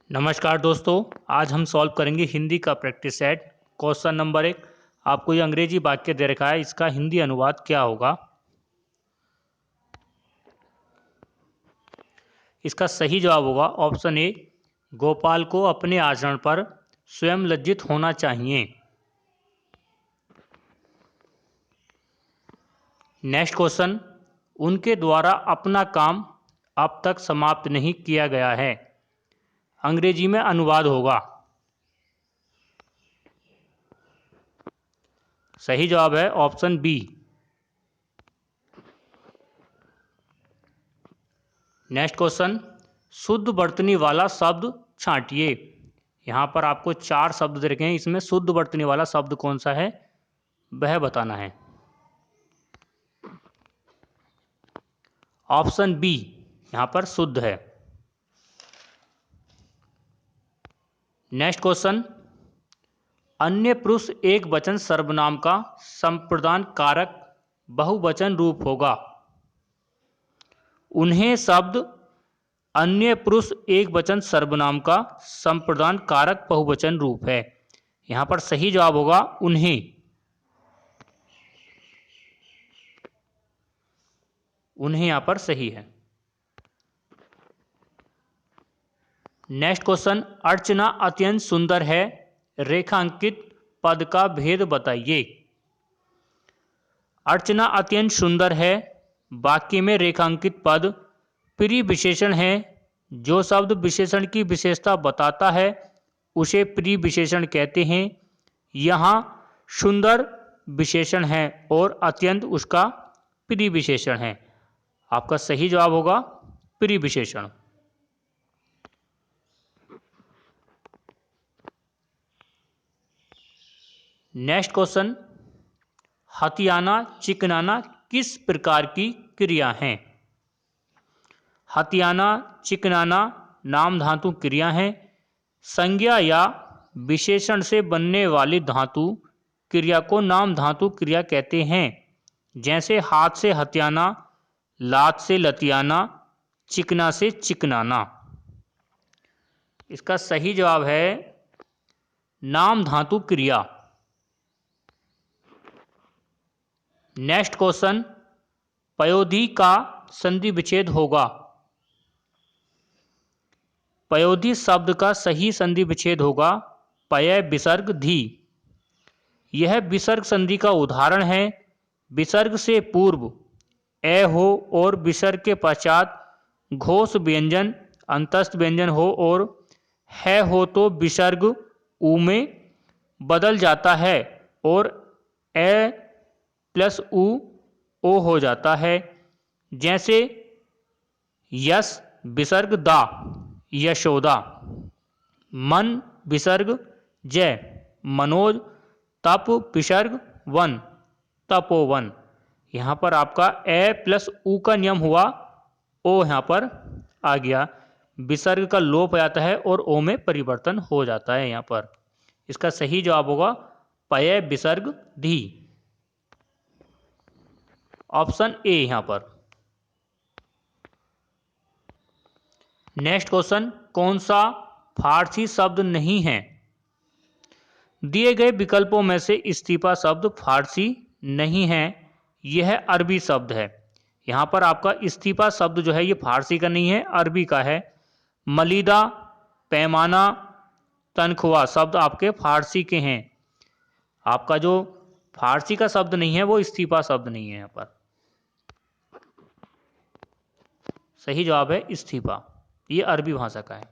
नमस्कार दोस्तों, आज हम सॉल्व करेंगे हिंदी का प्रैक्टिस सेट। क्वेश्चन नंबर 1, आपको ये अंग्रेजी वाक्य दे रखा है, इसका हिंदी अनुवाद क्या होगा। इसका सही जवाब होगा ऑप्शन ए, गोपाल को अपने आचरण पर स्वयं लज्जित होना चाहिए। नेक्स्ट क्वेश्चन, उनके द्वारा अपना काम अब तक समाप्त नहीं किया गया है। अंग्रेजी में अनुवाद होगा। सही जवाब है ऑप्शन बी। नेक्स्ट क्वेश्चन, शुद्ध वर्तनी वाला शब्द छांटिए। यहां पर आपको 4 शब्द दे रखे हैं, इसमें शुद्ध वर्तनी वाला शब्द कौन सा है वह बताना है। ऑप्शन बी यहां पर शुद्ध है। नेक्स्ट क्वेश्चन, अन्य पुरुष एक वचन सर्वनाम का संप्रदान कारक बहुवचन रूप होगा। उन्हें शब्द अन्य पुरुष एक वचन सर्वनाम का संप्रदान कारक बहुवचन रूप है। यहां पर सही जवाब होगा उन्हें। यहां पर सही है। नेक्स्ट क्वेश्चन, अर्चना अत्यंत सुंदर है, रेखांकित पद का भेद बताइए। अर्चना अत्यंत सुंदर है, वाक्य में रेखांकित पद प्री विशेषण है। जो शब्द विशेषण की विशेषता बताता है उसे प्री विशेषण कहते हैं। यहाँ सुंदर विशेषण है और अत्यंत उसका प्री विशेषण है। आपका सही जवाब होगा प्री विशेषण। नेक्स्ट क्वेश्चन, हथियाना चिकनाना किस प्रकार की क्रिया हैं। हथियाना चिकनाना नाम धातु क्रिया हैं। संज्ञा या विशेषण से बनने वाली धातु क्रिया को नाम धातु क्रिया कहते हैं। जैसे हाथ से हथियाना, लात से लतियाना, चिकना से चिकनाना। इसका सही जवाब है नाम धातु क्रिया। नेक्स्ट क्वेश्चन, पयोधी का संधि विच्छेद होगा। पयोधी शब्द का सही संधि विच्छेद होगा पय विसर्ग धी। यह विसर्ग संधि का उदाहरण है। विसर्ग से पूर्व ए हो और विसर्ग के पश्चात घोष व्यंजन अंतस्थ व्यंजन हो और है हो तो विसर्ग उ में बदल जाता है और ए प्लस उ ओ हो जाता है। जैसे यश विसर्ग दा, यशोदा। मन विसर्ग जय, मनोज। तप विसर्ग वन, तपोवन। यहां पर आपका ए प्लस उ का नियम हुआ, ओ यहां पर आ गया। विसर्ग का लोप हो जाता है और ओ में परिवर्तन हो जाता है यहां पर। इसका सही जवाब होगा पय विसर्ग धी। ऑप्शन ए यहां पर। नेक्स्ट क्वेश्चन, कौन सा फारसी शब्द नहीं है। दिए गए विकल्पों में से इस्तीफा शब्द फारसी नहीं है। यह अरबी शब्द है। यहां पर आपका इस्तीफा शब्द जो है ये फारसी का नहीं है, अरबी का है। मलीदा, पैमाना, तनख्वाह शब्द आपके फारसी के हैं। आपका जो फारसी का शब्द नहीं है वो इस्तीफा शब्द नहीं है यहां पर। सही जवाब है इस्तीफा, ये अरबी भाषा का है।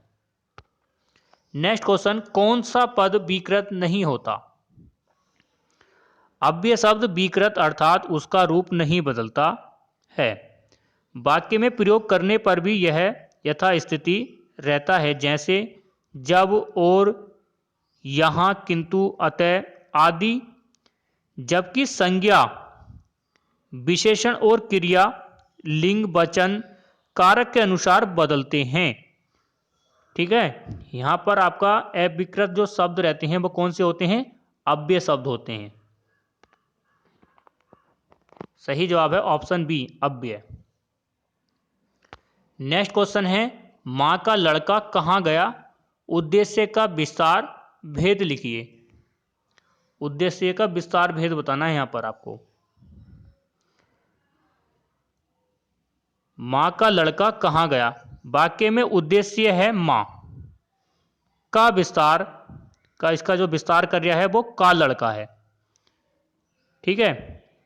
नेक्स्ट क्वेश्चन, कौन सा पद विकृत नहीं होता। अव्यय शब्द विकृत अर्थात उसका रूप नहीं बदलता है। वाक्य में प्रयोग करने पर भी यह यथास्थिति रहता है। जैसे जब और, यहां, किंतु, अतः आदि। जबकि संज्ञा, विशेषण और क्रिया लिंग वचन कारक के अनुसार बदलते हैं। ठीक है, यहां पर आपका अविकृत जो शब्द रहते हैं वो कौन से होते हैं, अव्यय शब्द होते हैं। सही जवाब है ऑप्शन बी, अव्यय। नेक्स्ट क्वेश्चन है, मां का लड़का कहां गया उद्देश्य का विस्तार भेद लिखिए। उद्देश्य का विस्तार भेद बताना है यहां पर आपको। मां का लड़का कहां गया, वाक्य में उद्देश्य है मां का विस्तार का, इसका जो विस्तार कर रहा है वो का लड़का है। ठीक है,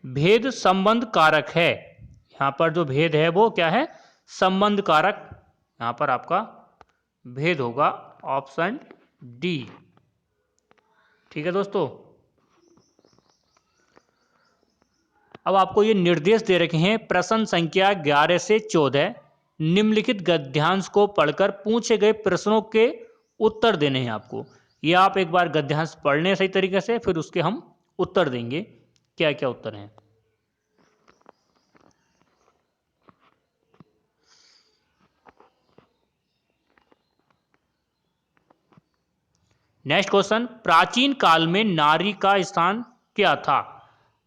भेद संबंध कारक है। यहां पर जो भेद है वो क्या है, संबंध कारक। यहां पर आपका भेद होगा ऑप्शन डी। ठीक है दोस्तों, अब आपको ये निर्देश दे रखे हैं प्रश्न संख्या 11 से 14। निम्नलिखित गद्यांश को पढ़कर पूछे गए प्रश्नों के उत्तर देने हैं आपको। ये आप एक बार गद्यांश पढ़ लें सही तरीके से, फिर उसके हम उत्तर देंगे क्या क्या उत्तर हैं। नेक्स्ट क्वेश्चन, प्राचीन काल में नारी का स्थान क्या था।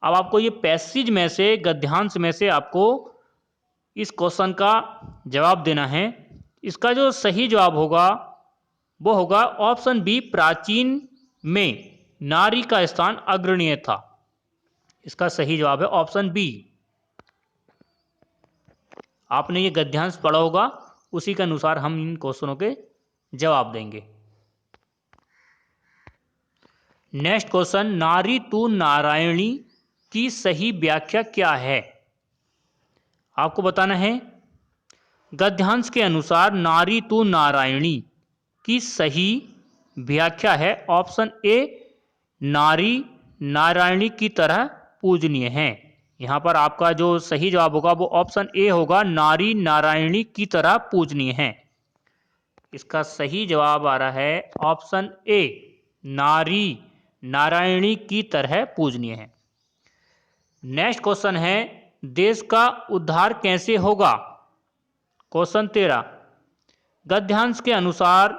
अब आपको ये पैसेज में से, गद्यांश में से आपको इस क्वेश्चन का जवाब देना है। इसका जो सही जवाब होगा वो होगा ऑप्शन बी, प्राचीन में नारी का स्थान अग्रणीय था। इसका सही जवाब है ऑप्शन बी। आपने ये गद्यांश पढ़ा होगा, उसी के अनुसार हम इन क्वेश्चनों के जवाब देंगे। नेक्स्ट क्वेश्चन, नारी तू नारायणी की सही व्याख्या क्या है। आपको बताना है गद्यांश के अनुसार नारी तू नारायणी की सही व्याख्या है ऑप्शन ए, नारी नारायणी की तरह पूजनीय है। यहां पर आपका जो सही जवाब होगा वो ऑप्शन ए होगा, नारी नारायणी की तरह पूजनीय है। इसका सही जवाब आ रहा है ऑप्शन ए, नारी नारायणी की तरह पूजनीय है। नेक्स्ट क्वेश्चन है, देश का उद्धार कैसे होगा। क्वेश्चन 13, गद्यांश के अनुसार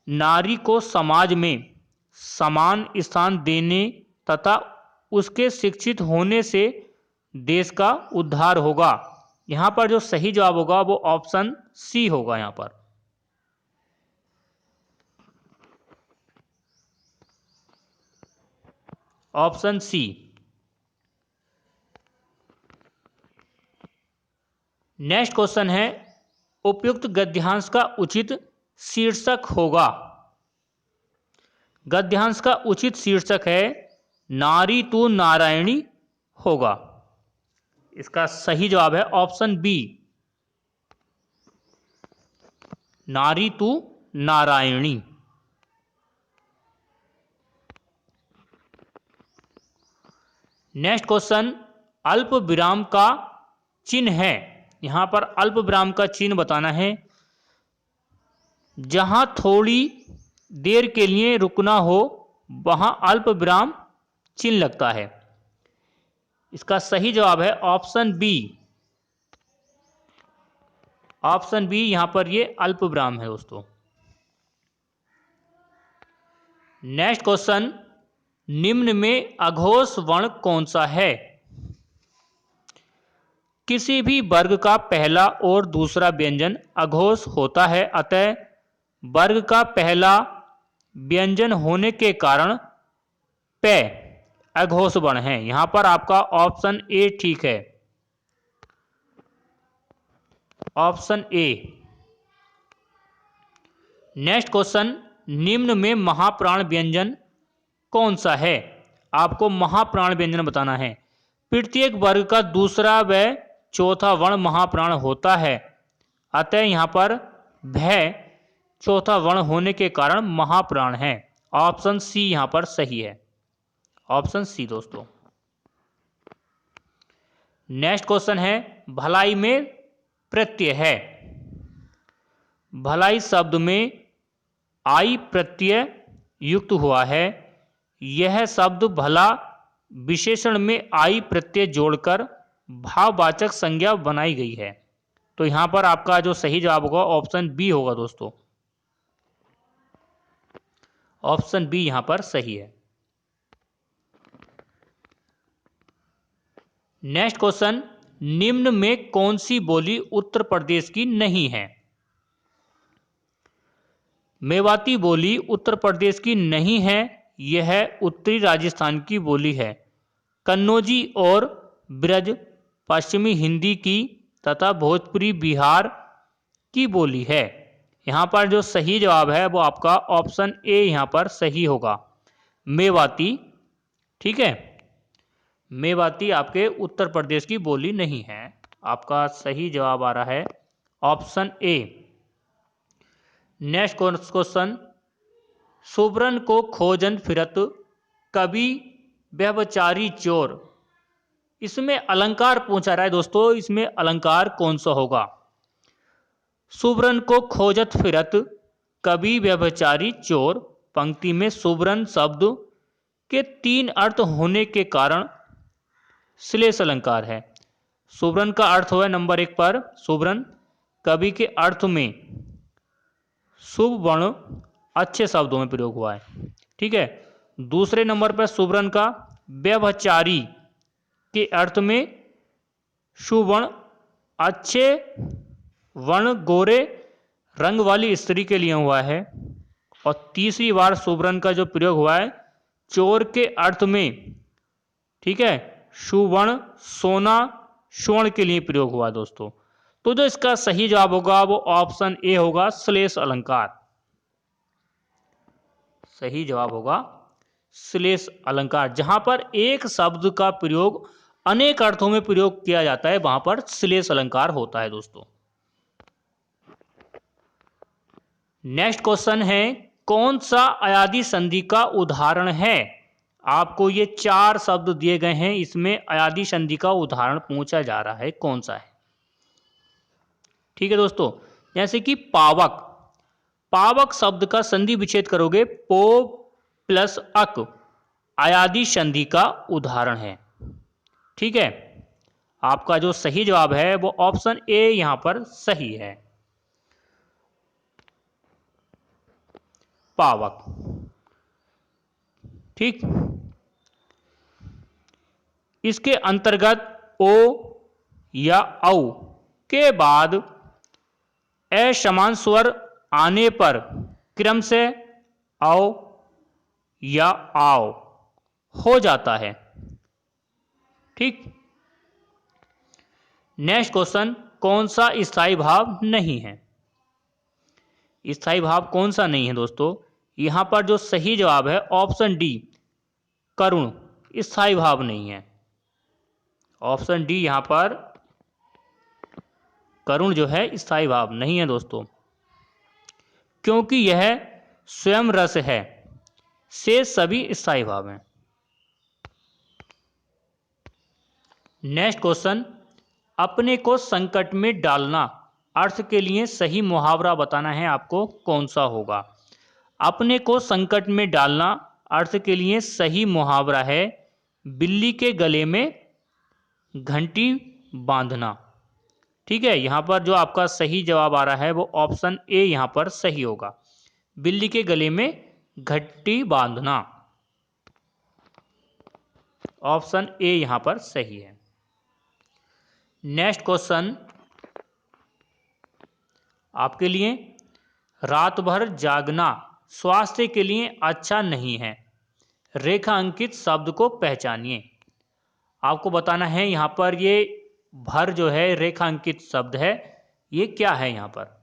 नारी को समाज में समान स्थान देने तथा उसके शिक्षित होने से देश का उद्धार होगा। यहां पर जो सही जवाब होगा वो ऑप्शन सी होगा। यहां पर ऑप्शन सी। नेक्स्ट क्वेश्चन है, उपयुक्त गद्यांश का उचित शीर्षक होगा। गद्यांश का उचित शीर्षक है नारी तू नारायणी होगा। इसका सही जवाब है ऑप्शन बी, नारी तू नारायणी। नेक्स्ट क्वेश्चन, अल्प विराम का चिन्ह है। यहां पर अल्प विराम का चिन्ह बताना है। जहां थोड़ी देर के लिए रुकना हो वहां अल्प विराम चिन्ह लगता है। इसका सही जवाब है ऑप्शन बी। ऑप्शन बी, यहां पर ये अल्प विराम है दोस्तों। नेक्स्ट क्वेश्चन, निम्न में अघोष वर्ण कौन सा है। किसी भी वर्ग का पहला और दूसरा व्यंजन अघोष होता है, अतः वर्ग का पहला व्यंजन होने के कारण पे अघोष वर्ण है। यहां पर आपका ऑप्शन ए ठीक है, ऑप्शन ए। नेक्स्ट क्वेश्चन, निम्न में महाप्राण व्यंजन कौन सा है। आपको महाप्राण व्यंजन बताना है। प्रत्येक वर्ग का दूसरा व चौथा वर्ण महाप्राण होता है, अतः यहां पर भय चौथा वर्ण होने के कारण महाप्राण है। ऑप्शन सी यहां पर सही है, ऑप्शन सी दोस्तों। नेक्स्ट क्वेश्चन है, भलाई में प्रत्यय है। भलाई शब्द में आई प्रत्यय युक्त हुआ है। यह शब्द भला विशेषण में आई प्रत्यय जोड़कर भाववाचक संज्ञा बनाई गई है। तो यहां पर आपका जो सही जवाब होगा ऑप्शन बी होगा दोस्तों। ऑप्शन बी यहां पर सही है। नेक्स्ट क्वेश्चन, निम्न में कौन सी बोली उत्तर प्रदेश की नहीं है। मेवाती बोली उत्तर प्रदेश की नहीं है, यह उत्तरी राजस्थान की बोली है। कन्नौजी और ब्रज पश्चिमी हिंदी की तथा भोजपुरी बिहार की बोली है। यहाँ पर जो सही जवाब है वो आपका ऑप्शन ए यहाँ पर सही होगा, मेवाती। ठीक है, मेवाती आपके उत्तर प्रदेश की बोली नहीं है। आपका सही जवाब आ रहा है ऑप्शन ए। नेक्स्ट क्वेश्चन, सुब्रन को खोजन फिरत कवि व्यभिचारी चोर। इसमें अलंकार पूछा रहा है दोस्तों, इसमें अलंकार कौन सा होगा? सुब्रन को खोजत फिरत कवि व्यभिचारी चोर, पंक्ति में सुब्रन शब्द के 3 अर्थ होने के कारण श्लेष अलंकार है। सुब्रन का अर्थ हुआ नंबर 1 पर सुब्रन कवि के अर्थ में शुभ वर्ण अच्छे शब्दों में प्रयोग हुआ है। ठीक है, दूसरे नंबर पर सुब्रन का व्यभिचारी के अर्थ में शुभ वर्ण अच्छे वर्ण गोरे रंग वाली स्त्री के लिए हुआ है। और तीसरी बार सुब्रन का जो प्रयोग हुआ है चोर के अर्थ में, ठीक है, सुवर्ण सोना स्वर्ण के लिए प्रयोग हुआ दोस्तों। तो जो इसका सही जवाब होगा वो ऑप्शन ए होगा, श्लेष अलंकार। सही जवाब होगा श्लेष अलंकार। जहां पर एक शब्द का प्रयोग अनेक अर्थों में प्रयोग किया जाता है वहां पर श्लेष अलंकार होता है दोस्तों। नेक्स्ट क्वेश्चन है, कौन सा अयादी संधि का उदाहरण है? आपको ये 4 शब्द दिए गए हैं, इसमें अयादी संधि का उदाहरण पूछा जा रहा है, कौन सा है? ठीक है दोस्तों, जैसे कि पावक। पावक शब्द का संधि विच्छेद करोगे पो प्लस अक, अयादी संधि का उदाहरण है। ठीक है, आपका जो सही जवाब है वो ऑप्शन ए यहां पर सही है, पावक। ठीक, इसके अंतर्गत ओ या औ के बाद असमान स्वर आने पर क्रम से औ या आओ हो जाता है। ठीक, नेक्स्ट क्वेश्चन, कौन सा स्थायी भाव नहीं है? स्थायी भाव कौन सा नहीं है दोस्तों? यहां पर जो सही जवाब है ऑप्शन डी, करुण, स्थायी भाव नहीं है। ऑप्शन डी यहां पर करुण जो है स्थायी भाव नहीं है दोस्तों, क्योंकि यह स्वयं रस है, से सभी स्थायी भाव हैं। नेक्स्ट क्वेश्चन, अपने को संकट में डालना अर्थ के लिए सही मुहावरा बताना है आपको, कौन सा होगा? अपने को संकट में डालना अर्थ के लिए सही मुहावरा है बिल्ली के गले में घंटी बांधना। ठीक है, यहां पर जो आपका सही जवाब आ रहा है वो ऑप्शन ए यहां पर सही होगा, बिल्ली के गले में घंटी बांधना। ऑप्शन ए यहां पर सही है। नेक्स्ट क्वेश्चन आपके लिए, रात भर जागना स्वास्थ्य के लिए अच्छा नहीं है, रेखा अंकित शब्द को पहचानिए। आपको बताना है यहां पर ये भर जो है रेखांकित शब्द है, ये क्या है? यहां पर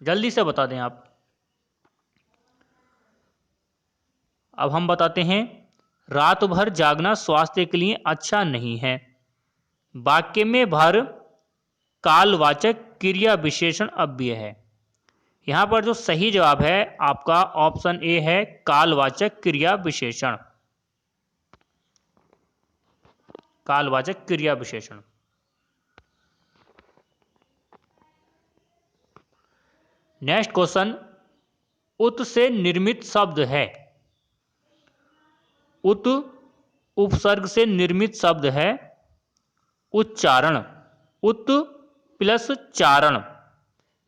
जल्दी से बता दें आप। अब हम बताते हैं, रात भर जागना स्वास्थ्य के लिए अच्छा नहीं है। वाक्य में भर कालवाचक क्रिया विशेषण अव्यय है। यहां पर जो सही जवाब है आपका ऑप्शन ए है, कालवाचक क्रिया विशेषण। कालवाचक क्रिया विशेषण। नेक्स्ट क्वेश्चन, उत से निर्मित शब्द है। उत उपसर्ग से निर्मित शब्द है उच्चारण, उत प्लस चारण,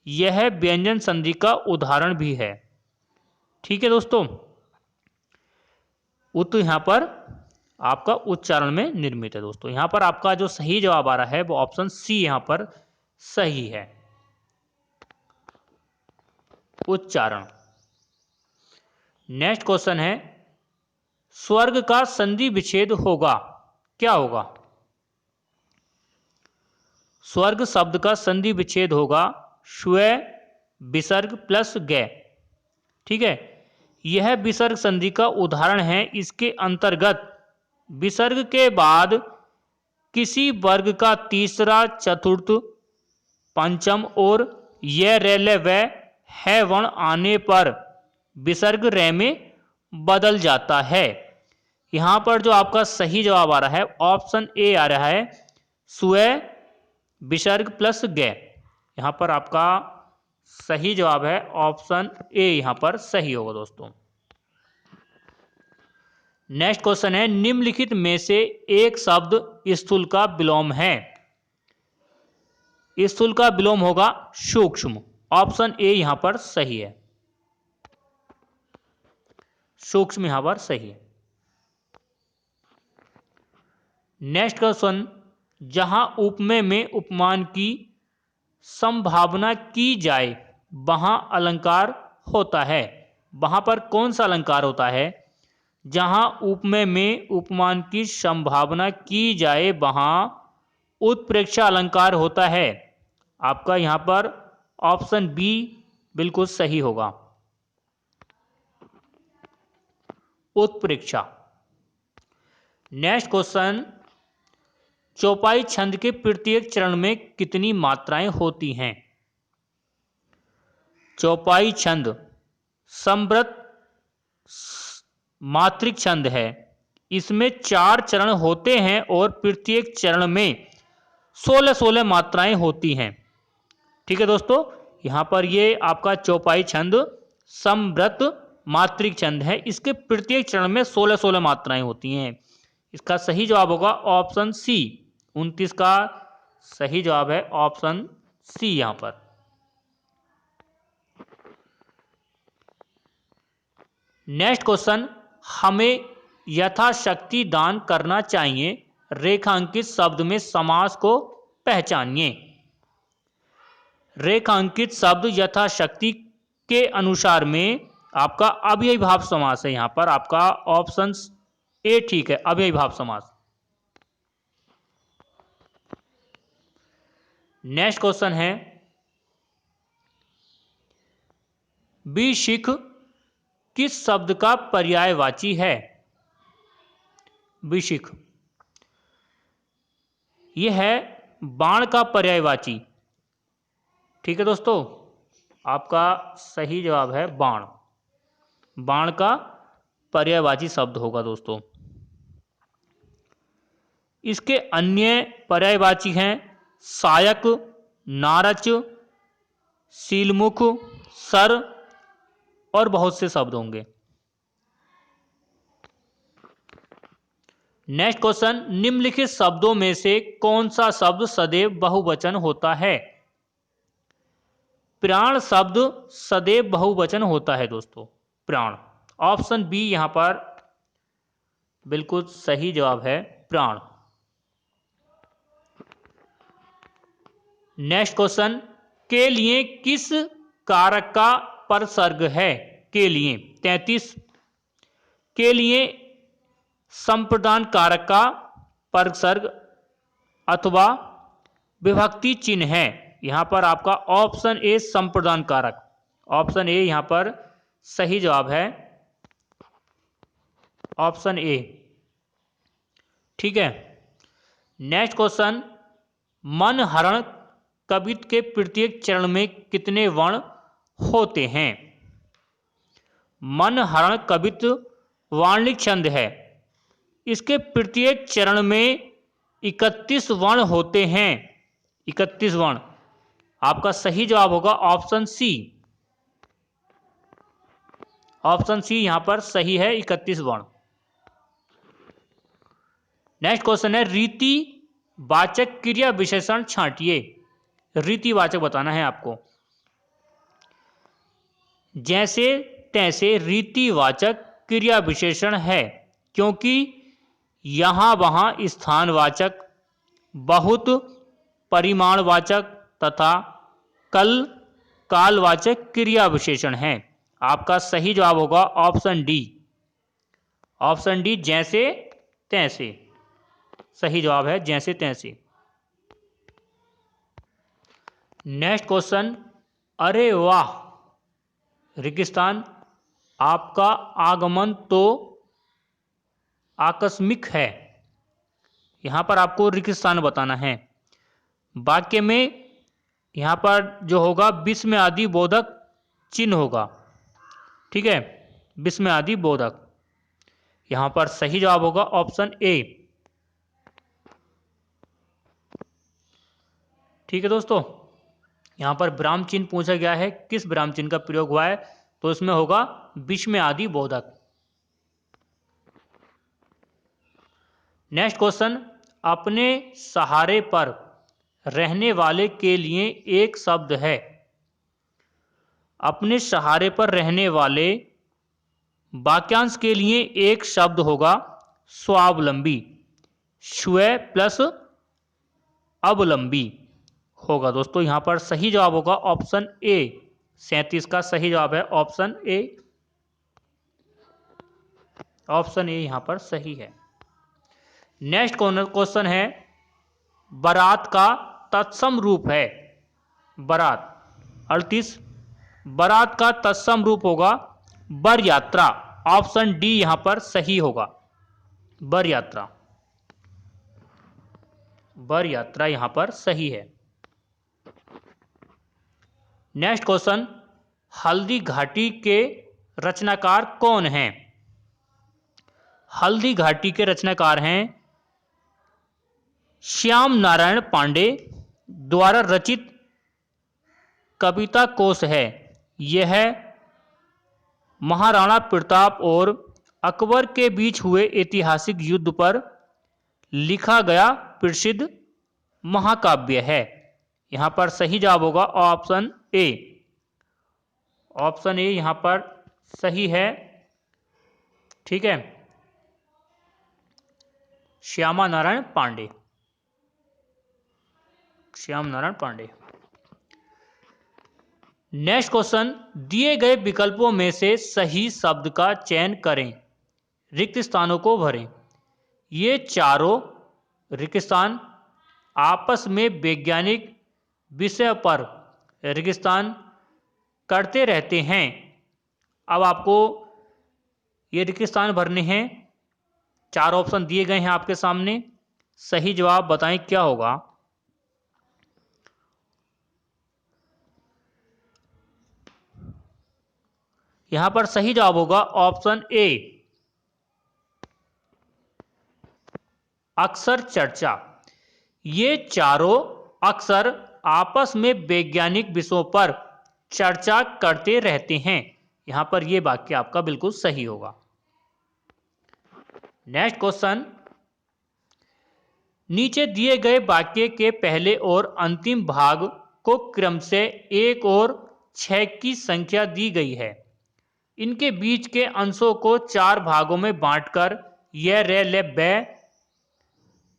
यह व्यंजन संधि का उदाहरण भी है। ठीक है दोस्तों, उत यहां पर आपका उच्चारण में निर्मित है दोस्तों। यहां पर आपका जो सही जवाब आ रहा है वो ऑप्शन सी यहां पर सही है, उच्चारण। नेक्स्ट क्वेश्चन है, स्वर्ग का संधि विच्छेद होगा, क्या होगा? स्वर्ग शब्द का संधि विच्छेद होगा स्व विसर्ग प्लस ग। ठीक है, यह विसर्ग संधि का उदाहरण है। इसके अंतर्गत विसर्ग के बाद किसी वर्ग का तीसरा, चतुर्थ, पंचम और य रेल व है वर्ण आने पर विसर्ग रे में बदल जाता है। यहां पर जो आपका सही जवाब आ रहा है ऑप्शन ए आ रहा है, स्व विसर्ग प्लस ग। यहां पर आपका सही जवाब है ऑप्शन ए, यहां पर सही होगा दोस्तों। नेक्स्ट क्वेश्चन है, निम्नलिखित में से एक शब्द स्थूल का विलोम है। स्थूल का विलोम होगा सूक्ष्म। ऑप्शन ए यहां पर सही है, सूक्ष्म यहां पर सही है। नेक्स्ट क्वेश्चन, जहां उपमेय में उपमान की संभावना की जाए वहां अलंकार होता है। वहां पर कौन सा अलंकार होता है? जहां उपमेय में उपमान की संभावना की जाए वहां उत्प्रेक्षा अलंकार होता है। आपका यहां पर ऑप्शन बी बिल्कुल सही होगा, उत्प्रेक्षा। नेक्स्ट क्वेश्चन, चौपाई छंद के प्रत्येक चरण में कितनी मात्राएं होती हैं? चौपाई छंद समृत मात्रिक छंद है। इसमें 4 चरण होते हैं और प्रत्येक चरण में 16-16 मात्राएं होती हैं। ठीक है दोस्तों, यहां पर ये आपका चौपाई छंद समृत मात्रिक छंद है। इसके प्रत्येक चरण में 16-16 मात्राएं होती हैं। इसका सही जवाब होगा ऑप्शन सी। 29 का सही जवाब है ऑप्शन सी यहां पर। नेक्स्ट क्वेश्चन, हमें यथाशक्ति दान करना चाहिए। रेखांकित शब्द में समास को पहचानिए। रेखांकित शब्द यथाशक्ति के अनुसार में आपका अव्ययी भाव समास है। यहां पर आपका ऑप्शन ए ठीक है, अव्ययी भाव समास। नेक्स्ट क्वेश्चन है, विशिख किस शब्द का पर्यायवाची है? विशिख यह है बाण का पर्यायवाची। ठीक है दोस्तों, आपका सही जवाब है बाण। बाण का पर्यायवाची शब्द होगा दोस्तों। इसके अन्य पर्यायवाची हैं सायक, नारच, सीलमुख, सर और बहुत से शब्द होंगे। नेक्स्ट क्वेश्चन, निम्नलिखित शब्दों में से कौन सा शब्द सदैव बहुवचन होता है? प्राण शब्द सदैव बहुवचन होता है दोस्तों, प्राण। ऑप्शन बी यहां पर बिल्कुल सही जवाब है, प्राण। नेक्स्ट क्वेश्चन, के लिए किस कारक का परसर्ग है? के लिए 33। के लिए संप्रदान कारक का परसर्ग अथवा विभक्ति चिन्ह है। यहां पर आपका ऑप्शन ए संप्रदान कारक। ऑप्शन ए यहां पर सही जवाब है, ऑप्शन ए। ठीक है। नेक्स्ट क्वेश्चन, मन हरण कवित्व के प्रत्येक चरण में कितने वर्ण होते हैं? मन हरण कवित्व वार्णिक छंद है। इसके प्रत्येक चरण में 31 वर्ण होते हैं। 31 वर्ण। आपका सही जवाब होगा ऑप्शन सी। ऑप्शन सी यहां पर सही है, 31 वर्ण। नेक्स्ट क्वेश्चन है, रीति वाचक क्रिया विशेषण छांटिए। रीतिवाचक बताना है आपको। जैसे तैसे रीतिवाचक क्रिया विशेषण है, क्योंकि यहां वहां स्थानवाचक, बहुत, परिमाणवाचक तथा कल कालवाचक क्रिया विशेषण हैं। आपका सही जवाब होगा ऑप्शन डी। ऑप्शन डी, जैसे तैसे। सही जवाब है जैसे तैसे। नेक्स्ट क्वेश्चन, अरे वाह रेगिस्तान, आपका आगमन तो आकस्मिक है। यहां पर आपको रेगिस्तान बताना है। वाक्य में यहां पर जो होगा विस्मय आदि बोधक चिन्ह होगा। ठीक है, विस्मय आदि बोधक। यहां पर सही जवाब होगा ऑप्शन ए। ठीक है दोस्तों, यहां पर विराम चिन्ह पूछा गया है, किस विराम चिन्ह का प्रयोग हुआ है, तो इसमें होगा विस्मय आदि बोधक। नेक्स्ट क्वेश्चन, अपने सहारे पर रहने वाले के लिए एक शब्द है। अपने सहारे पर रहने वाले वाक्यांश के लिए एक शब्द होगा स्वावलंबी। स्व प्लस अवलंबी होगा दोस्तों। यहां पर सही जवाब होगा ऑप्शन ए। 37 का सही जवाब है ऑप्शन ए। ऑप्शन ए यहां पर सही है। नेक्स्ट क्वेश्चन है, बारात का तत्सम रूप है। बारात 38, बारात का तत्सम रूप होगा बर यात्रा। ऑप्शन डी यहां पर सही होगा, बर यात्रा। बर यात्रा यहां पर सही है। नेक्स्ट क्वेश्चन, हल्दी घाटी के रचनाकार कौन हैं। हल्दी घाटी के रचनाकार हैं श्याम नारायण पांडे द्वारा रचित कविता कोश है। यह महाराणा प्रताप और अकबर के बीच हुए ऐतिहासिक युद्ध पर लिखा गया प्रसिद्ध महाकाव्य है। यहां पर सही जवाब होगा ऑप्शन ए। ऑप्शन ए यहां पर सही है। ठीक है, श्यामा नारायण पांडे। श्याम नारायण पांडे। नेक्स्ट क्वेश्चन, दिए गए विकल्पों में से सही शब्द का चयन करें, रिक्त स्थानों को भरें। ये चारों रिक्त स्थान आपस में वैज्ञानिक विषय पर रेगिस्तान करते रहते हैं। अब आपको ये रिक्त स्थान भरने हैं। चार ऑप्शन दिए गए हैं आपके सामने, सही जवाब बताएं क्या होगा। यहां पर सही जवाब होगा ऑप्शन ए, अक्सर चर्चा। ये चारों अक्सर आपस में वैज्ञानिक विषयों पर चर्चा करते रहते हैं। यहां पर यह वाक्य आपका बिल्कुल सही होगा। नेक्स्ट क्वेश्चन, नीचे दिए गए वाक्य के पहले और अंतिम भाग को क्रम से 1 और 6 की संख्या दी गई है। इनके बीच के अंशों को 4 भागों में बांटकर यह रे ले बै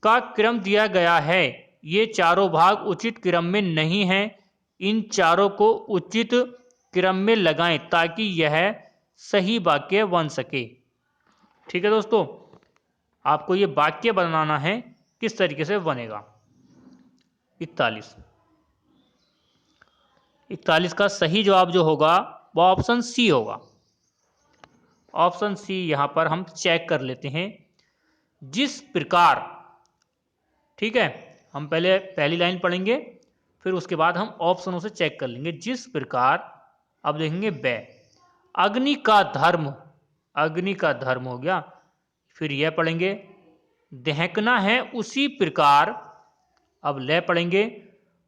का क्रम दिया गया है। ये चारों भाग उचित क्रम में नहीं हैं। इन चारों को उचित क्रम में लगाएं ताकि यह सही वाक्य बन सके। ठीक है दोस्तों, आपको ये वाक्य बनाना है, किस तरीके से बनेगा। 41 का सही जवाब जो होगा वो ऑप्शन सी होगा। ऑप्शन सी यहां पर हम चेक कर लेते हैं। जिस प्रकार, ठीक है, हम पहले पहली लाइन पढ़ेंगे, फिर उसके बाद हम ऑप्शनों से चेक कर लेंगे। जिस प्रकार, अब देखेंगे बै, अग्नि का धर्म, अग्नि का धर्म हो गया। फिर यह पढ़ेंगे दहकना है उसी प्रकार। अब ले पढ़ेंगे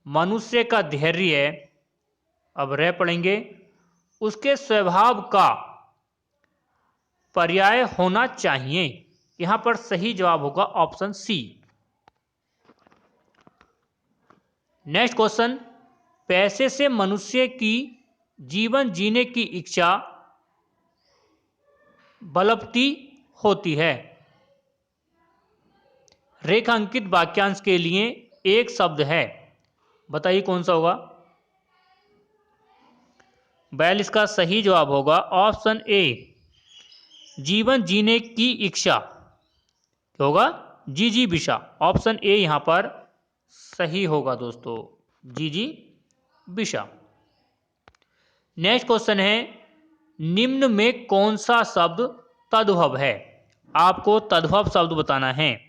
मनुष्य का धैर्य है। अब रे पढ़ेंगे उसके स्वभाव का पर्याय होना चाहिए। यहां पर सही जवाब होगा ऑप्शन सी। नेक्स्ट क्वेश्चन, पैसे से मनुष्य की जीवन जीने की इच्छा बलवती होती है। रेखांकित वाक्यांश के लिए एक शब्द है, बताइए कौन सा होगा। 42 का सही जवाब होगा ऑप्शन ए, जीवन जीने की इच्छा। क्या होगा? जिजीविषा। ऑप्शन ए यहां पर सही होगा दोस्तों, जिजीविषा। नेक्स्ट क्वेश्चन है, निम्न में कौन सा शब्द तद्भव है? आपको तद्भव शब्द बताना है।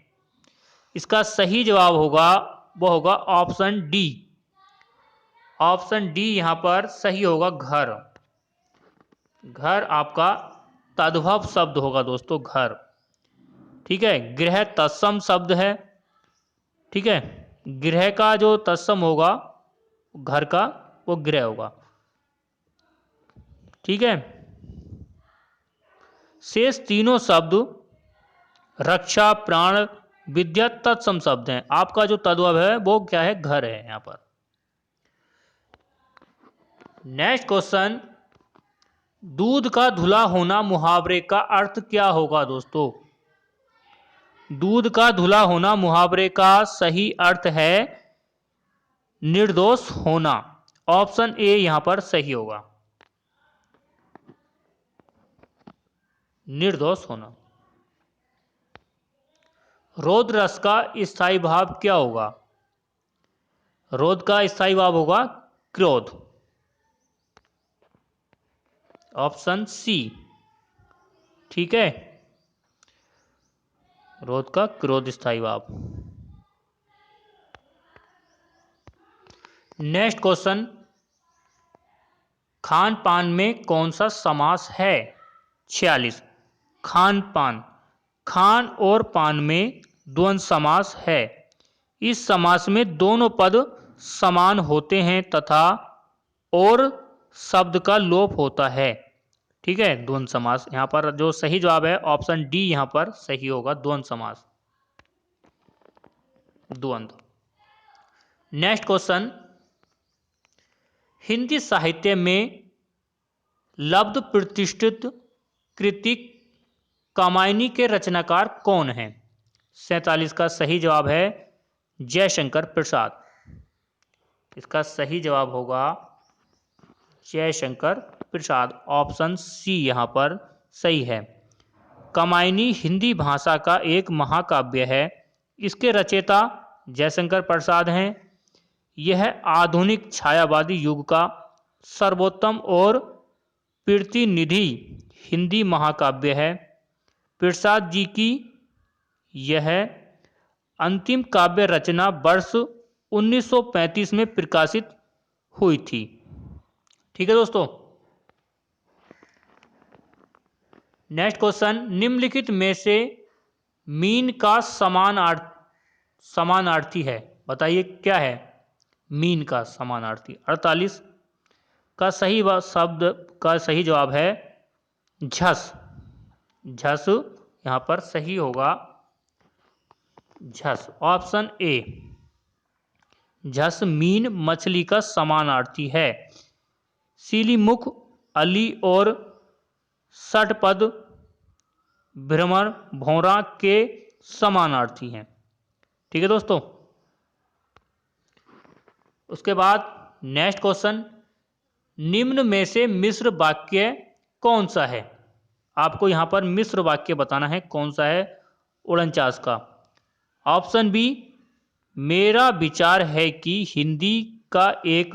इसका सही जवाब होगा, वो होगा ऑप्शन डी। ऑप्शन डी यहां पर सही होगा, घर। घर आपका तद्भव शब्द होगा दोस्तों, घर। ठीक है, गृह तत्सम शब्द है। ठीक है, गृह का जो तत्सम होगा घर का, वो गृह होगा। ठीक है, शेष तीनों शब्द रक्षा, प्राण, विद्या तत्सम शब्द हैं। आपका जो तद्भव है वो क्या है? घर है यहां पर। नेक्स्ट क्वेश्चन, दूध का धुला होना मुहावरे का अर्थ क्या होगा दोस्तों? दूध का धुला होना मुहावरे का सही अर्थ है निर्दोष होना। ऑप्शन ए यहां पर सही होगा, निर्दोष होना। रोध रस का स्थायी भाव क्या होगा? रोध का स्थायी भाव होगा क्रोध। Option C. ठीक है, रोध का क्रोध स्थायी भाव। नेक्स्ट क्वेश्चन, खान पान में कौन सा समास है? 46, खान पान। खान और पान में द्वंद्व समास है। इस समास में दोनों पद समान होते हैं तथा और शब्द का लोप होता है। ठीक है, द्वंद्व समास। यहां पर जो सही जवाब है ऑप्शन डी यहां पर सही होगा, द्वंद्व समास, द्वंद्व। नेक्स्ट क्वेश्चन, हिंदी साहित्य में लब्ध प्रतिष्ठित कृति कामायनी के रचनाकार कौन हैं? 47 का सही जवाब है जयशंकर प्रसाद। इसका सही जवाब होगा जयशंकर प्रसाद। ऑप्शन सी यहां पर सही है। कामायनी हिंदी भाषा का एक महाकाव्य है। इसके रचयिता जयशंकर प्रसाद हैं। यह आधुनिक छायावादी युग का सर्वोत्तम और प्रतिनिधि हिंदी महाकाव्य है। प्रसाद जी की यह अंतिम काव्य रचना वर्ष 1935 में प्रकाशित हुई थी। ठीक है दोस्तों। नेक्स्ट क्वेश्चन, निम्नलिखित में से मीन का समानार्थी है? बताइए क्या है मीन का समानार्थी? 48 का सही शब्द का सही जवाब है झस। झस यहां पर सही होगा, झस। ऑप्शन ए, झस मीन मछली का समानार्थी है। सीलीमुख, अली और षटपद भ्रमर, भौरा के समानार्थी हैं। ठीक है दोस्तों। उसके बाद नेक्स्ट क्वेश्चन, निम्न में से मिश्र वाक्य कौन सा है? आपको यहां पर मिश्र वाक्य बताना है कौन सा है 49 का। ऑप्शन बी, मेरा विचार है कि हिंदी का एक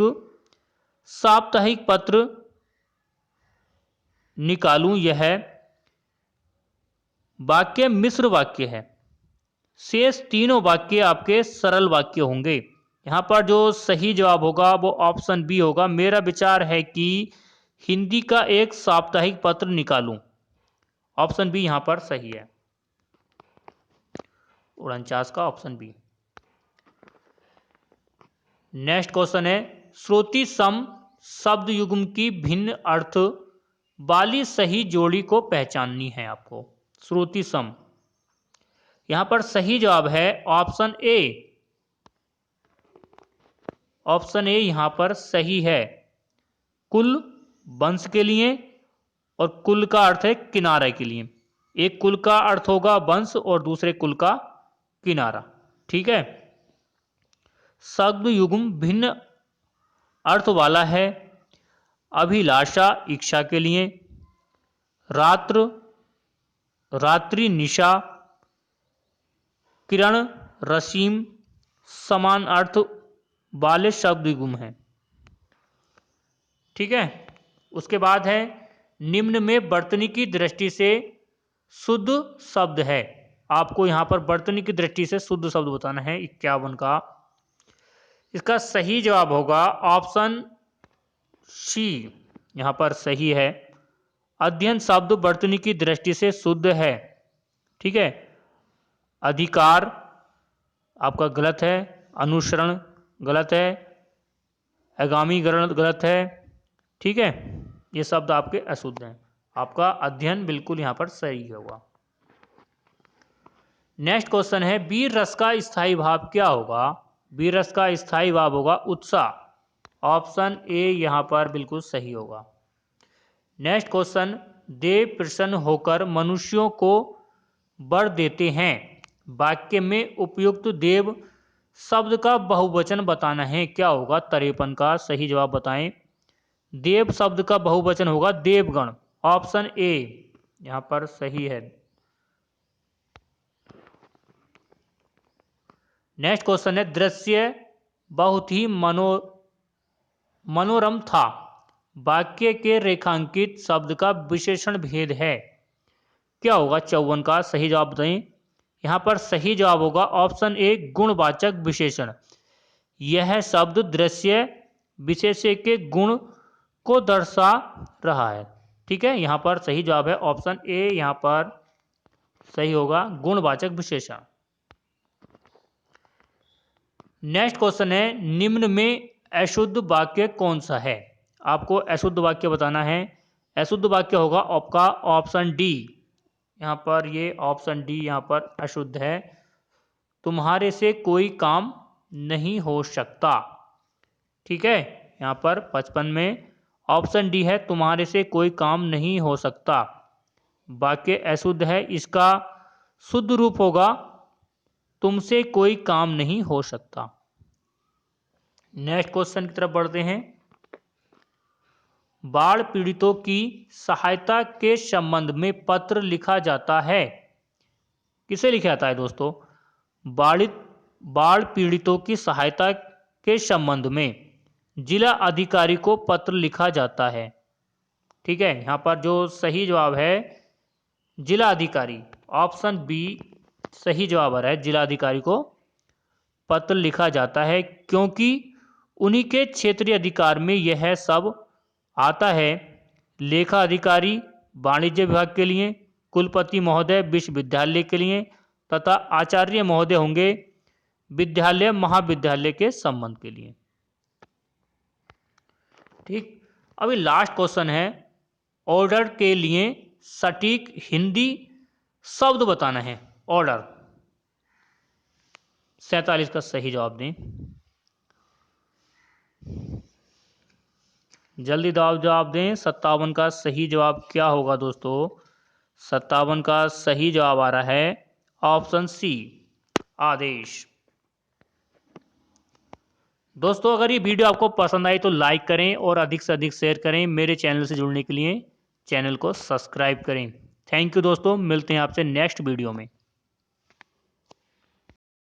साप्ताहिक पत्र निकालूं। यह वाक्य मिश्र वाक्य है। शेष तीनों वाक्य आपके सरल वाक्य होंगे। यहां पर जो सही जवाब होगा वो ऑप्शन बी होगा, मेरा विचार है कि हिंदी का एक साप्ताहिक पत्र निकालूं। ऑप्शन बी यहां पर सही है, 49 का ऑप्शन बी। नेक्स्ट क्वेश्चन है, श्रुति सम शब्द युग्म की भिन्न अर्थ वाली सही जोड़ी को पहचाननी है आपको। श्रुति सम, यहां पर सही जवाब है ऑप्शन ए। ऑप्शन ए यहां पर सही है। कुल वंश के लिए और कुल का अर्थ है किनारे के लिए। एक कुल का अर्थ होगा वंश और दूसरे कुल का किनारा। ठीक है, शब्द युग्म भिन्न अर्थ वाला है। अभिलाषा इच्छा के लिए, रात्र रात्रि निशा, किरण रसीम, समान अर्थ वाले शब्द गुम हैं। ठीक है, उसके बाद है निम्न में वर्तनी की दृष्टि से शुद्ध शब्द है। आपको यहां पर वर्तनी की दृष्टि से शुद्ध शब्द बताना है 51 का। इसका सही जवाब होगा ऑप्शन सी, यहां पर सही है। अध्ययन शब्द वर्तनी की दृष्टि से शुद्ध है। ठीक है, अधिकार आपका गलत है, अनुसरण गलत है, आगामी गलत है। ठीक है, ये शब्द आपके अशुद्ध हैं। आपका अध्ययन बिल्कुल यहां पर सही होगा। नेक्स्ट क्वेश्चन है वीर रस का स्थायी भाव क्या होगा? वीर रस का स्थायी भाव होगा उत्साह। ऑप्शन ए यहां पर बिल्कुल सही होगा। नेक्स्ट क्वेश्चन, देव प्रसन्न होकर मनुष्यों को वर देते हैं। वाक्य में उपयुक्त देव शब्द का बहुवचन बताना है, क्या होगा? 53 का सही जवाब बताएं। देव शब्द का बहुवचन होगा देवगण। ऑप्शन ए यहां पर सही है। नेक्स्ट क्वेश्चन है दृश्य बहुत ही मनोरम था। वाक्य के रेखांकित शब्द का विशेषण भेद है, क्या होगा? 54 का सही जवाब बताएं। यहां पर सही जवाब होगा ऑप्शन ए गुणवाचक विशेषण। यह शब्द दृश्य विशेष्य के गुण को दर्शा रहा है। ठीक है, यहां पर सही जवाब है ऑप्शन ए, यहां पर सही होगा गुणवाचक विशेषण। नेक्स्ट क्वेश्चन है निम्न में अशुद्ध वाक्य कौन सा है? आपको अशुद्ध वाक्य बताना है। अशुद्ध वाक्य होगा आपका ऑप्शन डी, यहां पर ये ऑप्शन डी यहां पर अशुद्ध है। तुम्हारे से कोई काम नहीं हो सकता। ठीक है, यहां पर 55 में ऑप्शन डी है, तुम्हारे से कोई काम नहीं हो सकता। वाक्य अशुद्ध है, इसका शुद्ध रूप होगा तुमसे कोई काम नहीं हो सकता। नेक्स्ट क्वेश्चन की तरफ बढ़ते हैं। बाढ़ पीड़ितों की सहायता के संबंध में पत्र लिखा जाता है, किसे लिखा जाता है दोस्तों? बाढ़ पीड़ितों की सहायता के संबंध में जिला अधिकारी को पत्र लिखा जाता है। ठीक है, यहां पर जो सही जवाब है जिला अधिकारी, ऑप्शन बी सही जवाब आ रहा है। जिला अधिकारी को पत्र लिखा जाता है क्योंकि उन्हीं के क्षेत्रीय अधिकार में यह सब आता है। लेखा अधिकारी वाणिज्य विभाग के लिए, कुलपति महोदय विश्वविद्यालय के लिए तथा आचार्य महोदय होंगे विद्यालय महाविद्यालय के संबंध के लिए। ठीक, अभी लास्ट क्वेश्चन है ऑर्डर के लिए सटीक हिंदी शब्द बताना है। ऑर्डर 47 का सही जवाब दें। जल्दी जवाब दें। 57 का सही जवाब क्या होगा दोस्तों? 57 का सही जवाब आ रहा है ऑप्शन सी आदेश। दोस्तों अगर ये वीडियो आपको पसंद आई तो लाइक करें और अधिक से अधिक शेयर करें। मेरे चैनल से जुड़ने के लिए चैनल को सब्सक्राइब करें। थैंक यू दोस्तों, मिलते हैं आपसे नेक्स्ट वीडियो में।